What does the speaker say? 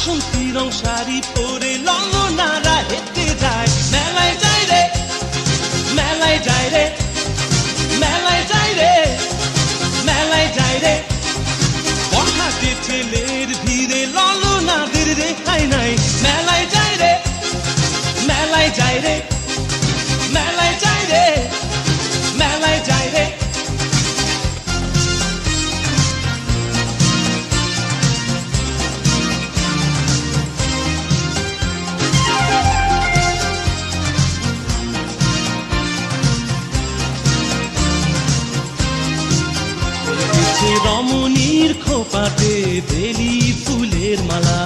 বাসন্তী রং শাড়ি পরে ললনারা হেঁটে যায় মেলায় যায় রে মেলায় যায় রে মেলায় যায় রে মেলায় যায় রে বড়হাটে ছেলের ভিড়ে ললনাদের রেখাই নাই মেলায় যায় রে মেলায় যায় রে মেলায় যায় রে মেলায় যায় রে রমণীর খোপাতে বেলি ফুলের মালা